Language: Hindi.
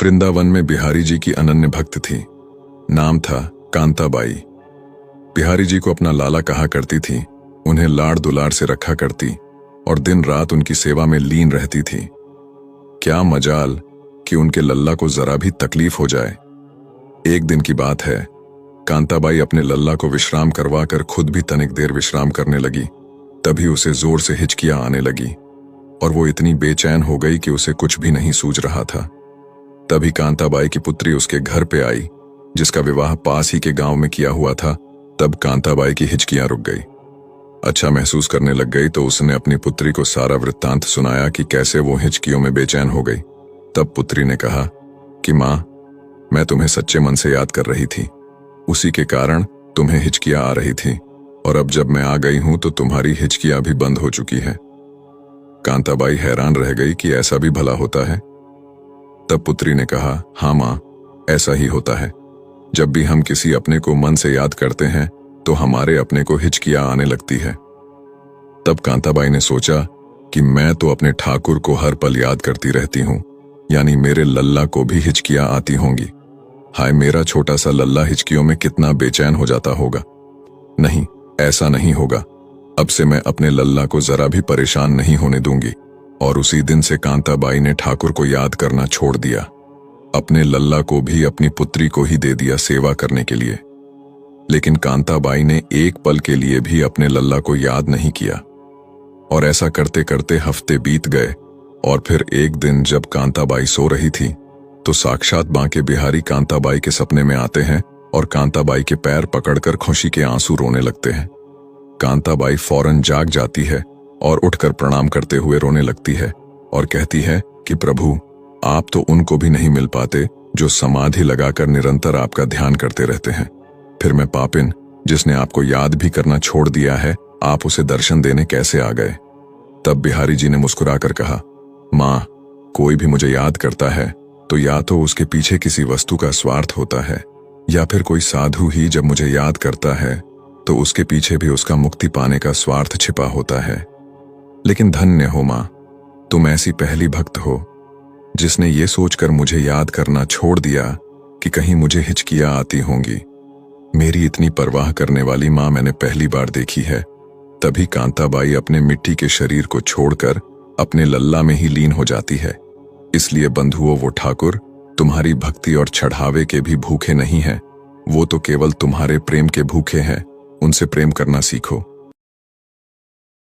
वृंदावन में बिहारी जी की अनन्य भक्त थी। नाम था कांताबाई। बिहारी जी को अपना लाला कहा करती थी, उन्हें लाड़ दुलार से रखा करती और दिन रात उनकी सेवा में लीन रहती थी। क्या मजाल कि उनके लल्ला को जरा भी तकलीफ हो जाए। एक दिन की बात है, कांताबाई अपने लल्ला को विश्राम करवाकर खुद भी तनिक देर विश्राम करने लगी। तभी उसे जोर से हिचकियां आने लगी और वो इतनी बेचैन हो गई कि उसे कुछ भी नहीं सूझ रहा था। तभी कांताबाई की पुत्री उसके घर पे आई, जिसका विवाह पास ही के गांव में किया हुआ था। तब कांताबाई की हिचकियां रुक गई। अच्छा महसूस करने लग गई तो उसने अपनी पुत्री को सारा वृत्तांत सुनाया कि कैसे वो हिचकियों में बेचैन हो गई। तब पुत्री ने कहा कि मां, मैं तुम्हें सच्चे मन से याद कर रही थी, उसी के कारण तुम्हें हिचकियां आ रही थी, और अब जब मैं आ गई हूं तो तुम्हारी हिचकियां भी बंद हो चुकी हैं। कांताबाई हैरान रह गई कि ऐसा भी भला होता है। तब पुत्री ने कहा, हाँ मां, ऐसा ही होता है। जब भी हम किसी अपने को मन से याद करते हैं तो हमारे अपने को हिचकियां आने लगती है। तब कांताबाई ने सोचा कि मैं तो अपने ठाकुर को हर पल याद करती रहती हूं, यानी मेरे लल्ला को भी हिचकियां आती होंगी। हाय, मेरा छोटा सा लल्ला हिचकियों में कितना बेचैन हो जाता होगा। नहीं, ऐसा नहीं होगा। अब से मैं अपने लल्ला को जरा भी परेशान नहीं होने दूंगी। और उसी दिन से कांताबाई ने ठाकुर को याद करना छोड़ दिया। अपने लल्ला को भी अपनी पुत्री को ही दे दिया सेवा करने के लिए। लेकिन कांताबाई ने एक पल के लिए भी अपने लल्ला को याद नहीं किया। और ऐसा करते करते हफ्ते बीत गए और फिर एक दिन जब कांताबाई सो रही थी तो साक्षात बांके बिहारी कांताबाई के सपने में आते हैं और कांताबाई के पैर पकड़कर खुशी के आंसू रोने लगते हैं। कांताबाई फौरन जाग जाती है और उठकर प्रणाम करते हुए रोने लगती है और कहती है कि प्रभु, आप तो उनको भी नहीं मिल पाते जो समाधि लगाकर निरंतर आपका ध्यान करते रहते हैं। फिर मैं पापिन, जिसने आपको याद भी करना छोड़ दिया है, आप उसे दर्शन देने कैसे आ गए। तब बिहारी जी ने मुस्कुराकर कहा, मां, कोई भी मुझे याद करता है तो या तो उसके पीछे किसी वस्तु का स्वार्थ होता है, या फिर कोई साधु ही जब मुझे याद करता है तो उसके पीछे भी उसका मुक्ति पाने का स्वार्थ छिपा होता है। लेकिन धन्य हो मां, तुम ऐसी पहली भक्त हो जिसने ये सोचकर मुझे याद करना छोड़ दिया कि कहीं मुझे हिचकियां आती होंगी। मेरी इतनी परवाह करने वाली मां मैंने पहली बार देखी है। तभी कांताबाई अपने मिट्टी के शरीर को छोड़कर अपने लल्ला में ही लीन हो जाती है। इसलिए बंधुओं, वो ठाकुर तुम्हारी भक्ति और चढ़ावे के भी भूखे नहीं हैं, वो तो केवल तुम्हारे प्रेम के भूखे हैं। उनसे प्रेम करना सीखो।